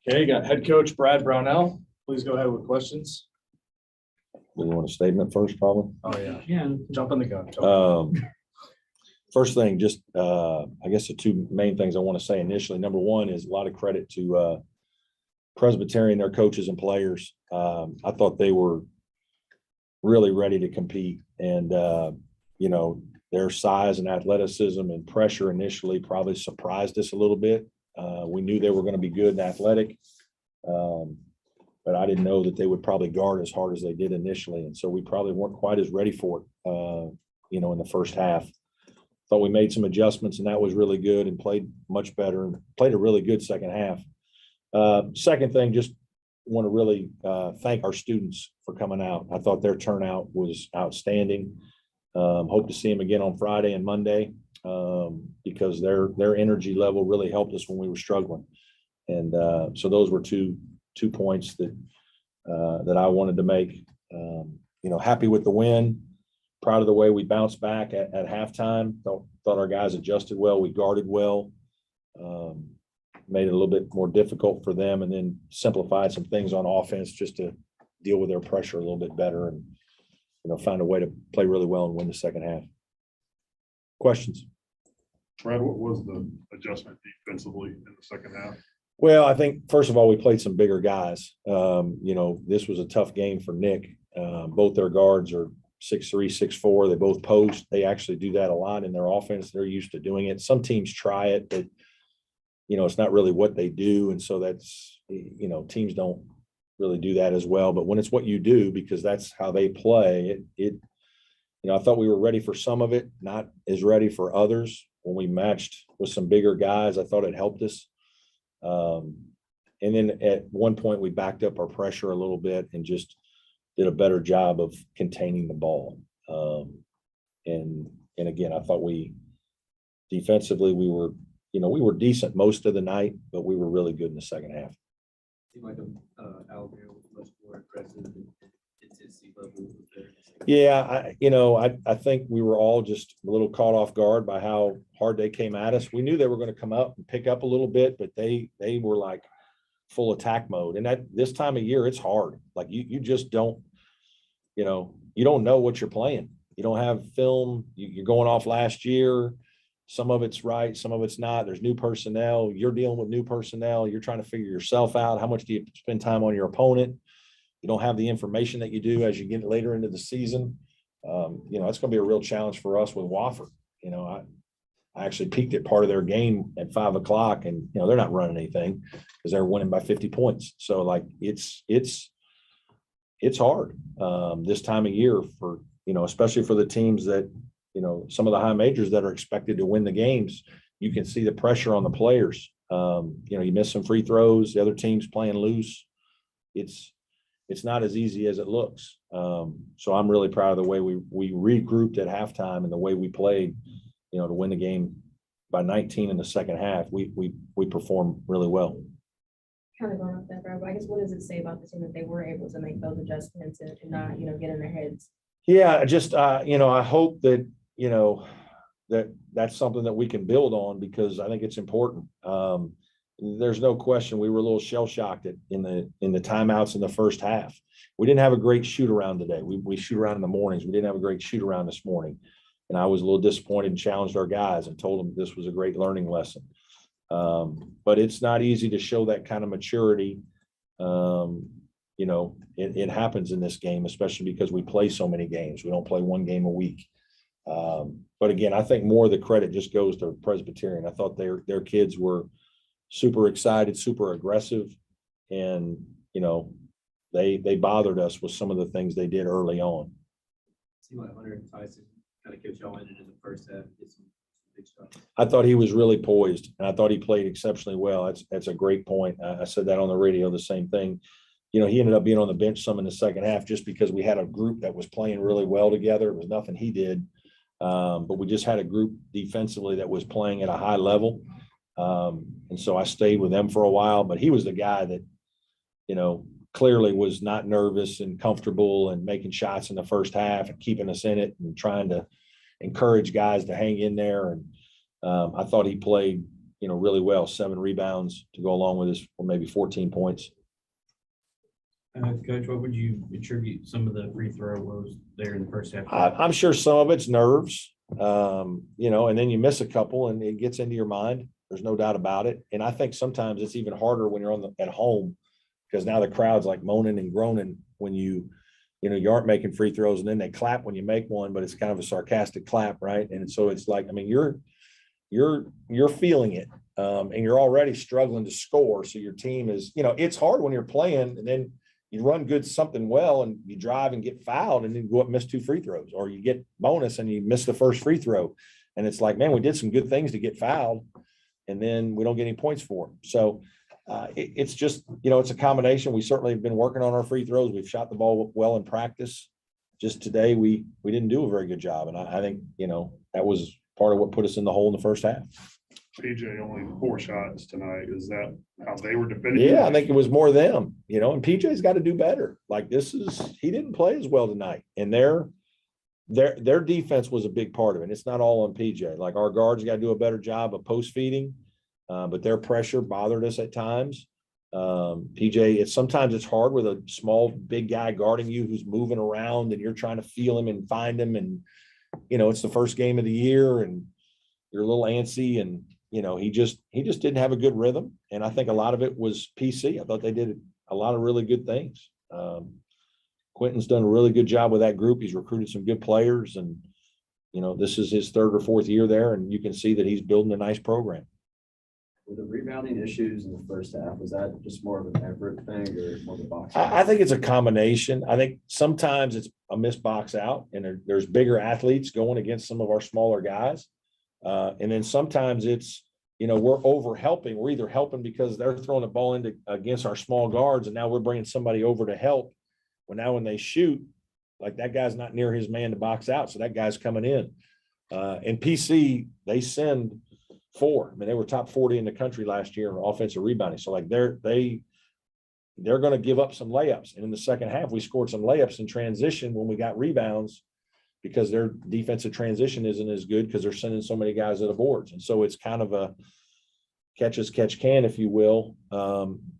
Okay, got head coach Brad Brownell. Please go ahead with questions. Do you want a statement first, probably? Oh, yeah. Yeah. Jump on the gun. First thing, just I guess the two main things I want to say initially. Number one is a lot of credit to Presbyterian, their coaches and players. I thought they were really ready to compete, and their size and athleticism and pressure initially probably surprised us a little bit. We knew they were going to be good and athletic, but I didn't know that they would probably guard as hard as they did initially, and so we probably weren't quite as ready for it. In the first half. Thought we made some adjustments, and that was really good, and played much better and played a really good second half. Second thing, just want to really thank our students for coming out. I thought their turnout was outstanding. Hope to see them again on Friday and Monday because their energy level really helped us when we were struggling. And so those were two points that I wanted to make. Happy with the win. Proud of the way we bounced back at halftime. Thought our guys adjusted well. We guarded well. Made it a little bit more difficult for them, and then simplified some things on offense just to deal with their pressure a little bit better, and find a way to play really well and win the second half. Questions? Brad, what was the adjustment defensively in the second half? Well, I think first of all, we played some bigger guys. This was a tough game for Nick. Both their guards are 6'3", 6'4". They both post. They actually do that a lot in their offense. They're used to doing it. Some teams try it, but it's not really what they do. And so that's, teams don't really do that as well. But when it's what you do, because that's how they play, I thought we were ready for some of it, not as ready for others. When we matched with some bigger guys, I thought it helped us. And then at one point we backed up our pressure a little bit and just did a better job of containing the ball. And again, I thought defensively, we were decent most of the night, but we were really good in the second half. Seemed like Alabama was much more aggressive and intensity level. Yeah, I think we were all just a little caught off guard by how hard they came at us. We knew they were going to come up and pick up a little bit, but they were like full attack mode. And at this time of year, it's hard. Like you just don't, you don't know what you're playing. You don't have film. You're going off last year. Some of it's right, some of it's not. There's new personnel. You're dealing with new personnel. You're trying to figure yourself out. How much do you spend time on your opponent? You don't have the information that you do as you get later into the season. It's going to be a real challenge for us with Wofford. I actually peeked at part of their game at 5 o'clock, and they're not running anything because they're winning by 50 points. So like it's hard this time of year for especially for the teams that some of the high majors that are expected to win the games. You can see the pressure on the players. You miss some free throws. The other team's playing loose. It's not as easy as it looks. So I'm really proud of the way we regrouped at halftime and the way we played. To win the game by 19 in the second half, we performed really well. Kind of going off that, Brad, but I guess what does it say about the team that they were able to make those adjustments and not, get in their heads? Yeah, just I hope that that's something that we can build on, because I think it's important. There's no question we were a little shell shocked in the timeouts in the first half. We didn't have a great shoot around today. We shoot around in the mornings. We didn't have a great shoot around this morning. And I was a little disappointed and challenged our guys and told them this was a great learning lesson. But it's not easy to show that kind of maturity. It happens in this game, especially because we play so many games. We don't play one game a week. But again, I think more of the credit just goes to Presbyterian. I thought their kids were super excited, super aggressive, and they bothered us with some of the things they did early on. Seemed like Hunter and Tyson kind of kept y'all in the first half. Did some big shots. I thought he was really poised, and I thought he played exceptionally well. That's a great point. I said that on the radio, the same thing. He ended up being on the bench some in the second half just because we had a group that was playing really well together. It was nothing he did, but we just had a group defensively that was playing at a high level. And so I stayed with them for a while, but he was the guy that, clearly was not nervous and comfortable and making shots in the first half and keeping us in it and trying to encourage guys to hang in there. And I thought he played really well, 7 rebounds to go along with his, or maybe 14 points. Coach, what would you attribute some of the free throw woes there in the first half? I'm sure some of it's nerves, and then you miss a couple and it gets into your mind. There's no doubt about it. And I think sometimes it's even harder when you're at home, because now the crowd's like moaning and groaning when you aren't making free throws, and then they clap when you make one, but it's kind of a sarcastic clap, right? And so it's like, I mean, you're feeling it, and you're already struggling to score. So your team is, it's hard when you're playing, and then you run something well, and you drive and get fouled, and then go up and miss 2 free throws, or you get bonus and you miss the first free throw. And it's like, man, we did some good things to get fouled, and then we don't get any points for them. So it's just, it's a combination. We certainly have been working on our free throws. We've shot the ball well in practice. Just today, we didn't do a very good job. And I think, that was part of what put us in the hole in the first half. PJ only 4 shots tonight. Is that how they were defending? Yeah, I think it was more them, and PJ's got to do better. Like he didn't play as well tonight. And their defense was a big part of it. It's not all on PJ. Like, our guards got to do a better job of post feeding, but their pressure bothered us at times. PJ, sometimes it's hard with a small, big guy guarding you who's moving around, and you're trying to feel him and find him. And, it's the first game of the year, and you're a little antsy, and, he just didn't have a good rhythm. And I think a lot of it was PC. I thought they did a lot of really good things. Quentin's done a really good job with that group. He's recruited some good players, and, this is his 3rd or 4th year there, and you can see that he's building a nice program. Were the rebounding issues in the first half, was that just more of an effort thing or more of a box? I think it's a combination. I think sometimes it's a missed box out, and there's bigger athletes going against some of our smaller guys. And then sometimes it's, we're over helping. We're either helping because they're throwing the ball against our small guards, and now we're bringing somebody over to help. Well, now when they shoot, like, that guy's not near his man to box out, so that guy's coming in. And PC, they send 4. I mean, they were top 40 in the country last year in offensive rebounding. So, like, they're going to give up some layups. And in the second half, we scored some layups in transition when we got rebounds, because their defensive transition isn't as good because they're sending so many guys to the boards. And so it's kind of a catch as catch can, if you will.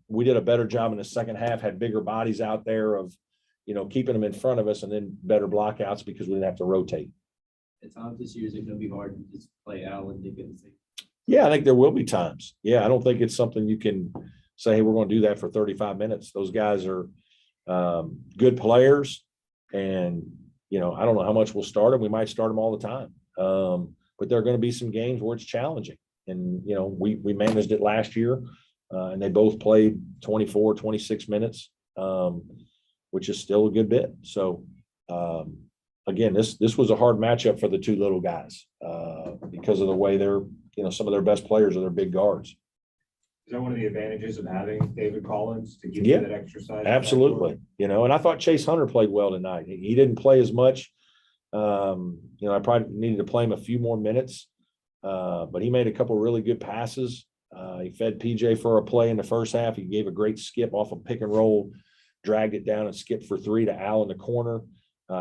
We did a better job in the second half, had bigger bodies out there of, keeping them in front of us, and then better blockouts because we didn't have to rotate. At times this year, is it going to be hard to just play Al and defense? Yeah, I think there will be times. Yeah, I don't think it's something you can say, hey, we're going to do that for 35 minutes. Those guys are good players, and, I don't know how much we'll start them. We might start them all the time. But there are going to be some games where it's challenging. And, we managed it last year, and they both played 24, 26 minutes, which is still a good bit. So, again, this was a hard matchup for the 2 little guys because of the way they're, some of their best players are their big guards. Is that one of the advantages of having David Collins to give Yeah, you that exercise? Absolutely. And I thought Chase Hunter played well tonight. He didn't play as much. I probably needed to play him a few more minutes, but he made a couple of really good passes. He fed PJ for a play in the first half. He gave a great skip off a pick and roll, dragged it down and skipped for 3 to Al in the corner.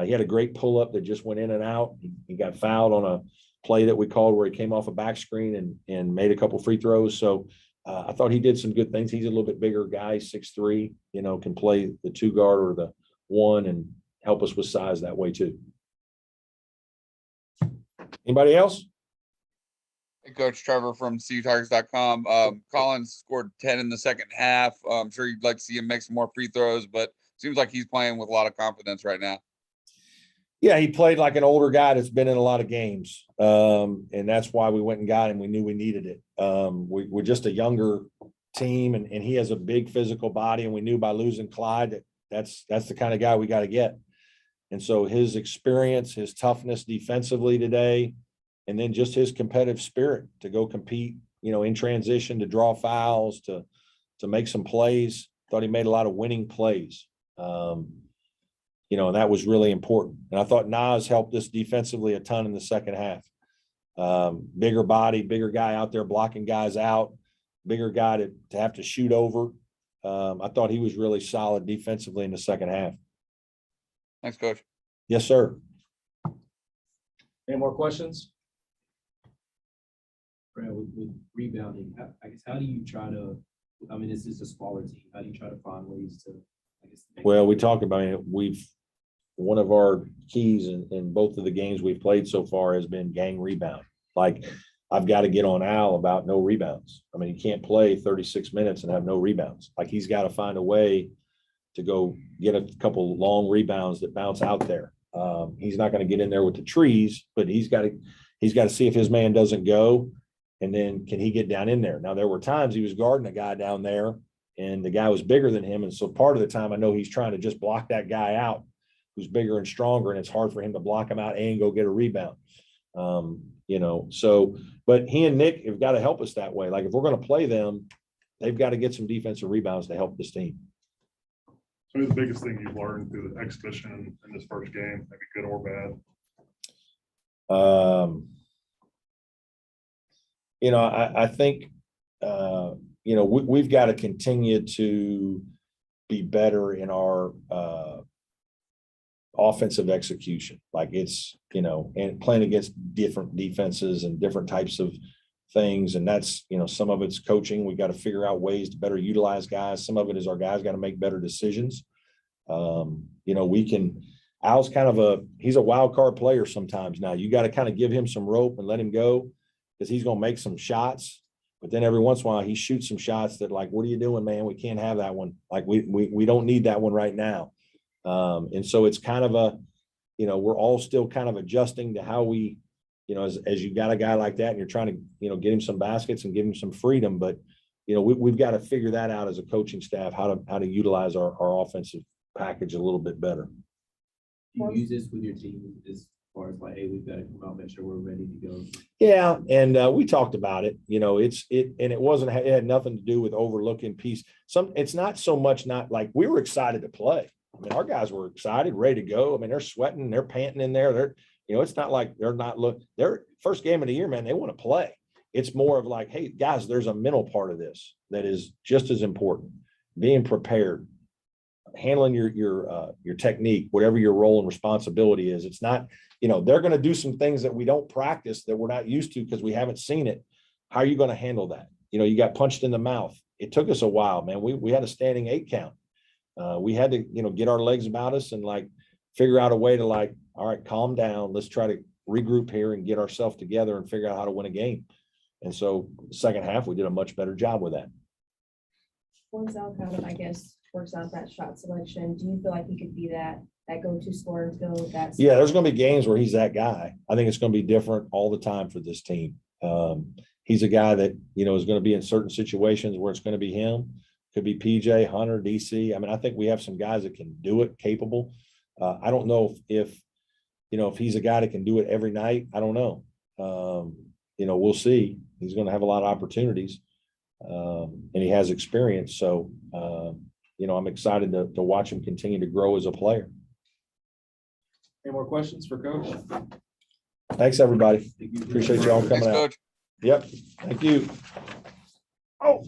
He had a great pull up that just went in and out. He got fouled on a play that we called where he came off a back screen and made a couple free throws. So I thought he did some good things. He's a little bit bigger guy, 6'3", can play the 2 guard or the 1 and help us with size that way too. Anybody else? Hey, Coach Trevor from CUTigers.com. Collins scored 10 in the second half. I'm sure you'd like to see him make some more free throws, but seems like he's playing with a lot of confidence right now. Yeah, he played like an older guy that's been in a lot of games. And that's why we went and got him. We knew we needed it. We're just a younger team, and he has a big physical body, and we knew by losing Clyde that's the kind of guy we got to get. And so his experience, his toughness defensively today, and then just his competitive spirit to go compete, in transition, to draw fouls, to make some plays. Thought he made a lot of winning plays. And that was really important. And I thought Nas helped us defensively a ton in the second half. Bigger body, bigger guy out there blocking guys out, bigger guy to have to shoot over. I thought he was really solid defensively in the second half. Thanks, Coach. Yes, sir. Any more questions? Brad, with rebounding, I guess, how do you try to, I mean, this is a smaller team. How do you try to find ways to, I guess? Well, we talked about it. One of our keys in both of the games we've played so far has been gang rebound. Like, I've got to get on Al about no rebounds. I mean, you can't play 36 minutes and have no rebounds. Like, he's got to find a way to go get a couple long rebounds that bounce out there. He's not going to get in there with the trees, but he's got to see if his man doesn't go, and then can he get down in there? Now, there were times he was guarding a guy down there, and the guy was bigger than him, and so part of the time I know he's trying to just block that guy out who's bigger and stronger, and it's hard for him to block him out and go get a rebound. So, but he and Nick have got to help us that way. Like, if we're going to play them, they've got to get some defensive rebounds to help this team. So the biggest thing you've learned through the exhibition in this first game, maybe good or bad? I think, we've got to continue to be better in our offensive execution. Like, it's, and playing against different defenses and different types of things. And that's, some of it's coaching. We got to figure out ways to better utilize guys. Some of it is our guys got to make better decisions. Al's he's a wild card player sometimes. Now you got to kind of give him some rope and let him go, because he's going to make some shots. But then every once in a while he shoots some shots that, like, what are you doing, man? We can't have that one. Like, we don't need that one right now. And so it's kind of we're all still kind of adjusting to how we, as you got a guy like that and you're trying to, get him some baskets and give him some freedom. But, we've got to figure that out as a coaching staff, how to utilize our offensive package a little bit better. Do you use this with your team as far as, like, hey, we've got to come out, make sure we're ready to go? Yeah. And we talked about it, it had nothing to do with overlooking piece. It's not so much, not like we were excited to play. I mean, our guys were excited, ready to go. I mean, they're sweating, they're panting in there. It's not like they're not their first game of the year, man, they want to play. It's more of like, hey, guys, there's a mental part of this that is just as important. Being prepared, handling your technique, whatever your role and responsibility is. It's not, they're going to do some things that we don't practice, that we're not used to because we haven't seen it. How are you going to handle that? You got punched in the mouth. It took us a while, man. We had a standing 8 count. We had to, get our legs about us and, like, figure out a way to, like, all right, calm down. Let's try to regroup here and get ourselves together and figure out how to win a game. And so second half, we did a much better job with that. Once Al kind of, I guess, works out that shot selection, do you feel like he could be that go-to scorer to go with that? Yeah, there's going to be games where he's that guy. I think it's going to be different all the time for this team. He's a guy that, is going to be in certain situations where it's going to be him. Could be PJ, Hunter, DC. I mean, I think we have some guys that can do it, capable. I don't know if he's a guy that can do it every night. I don't know. We'll see. He's going to have a lot of opportunities, and he has experience. So, I'm excited to watch him continue to grow as a player. Any more questions for Coach? Thanks, everybody. Appreciate y'all coming Thanks, out. Coach. Yep. Thank you. Oh.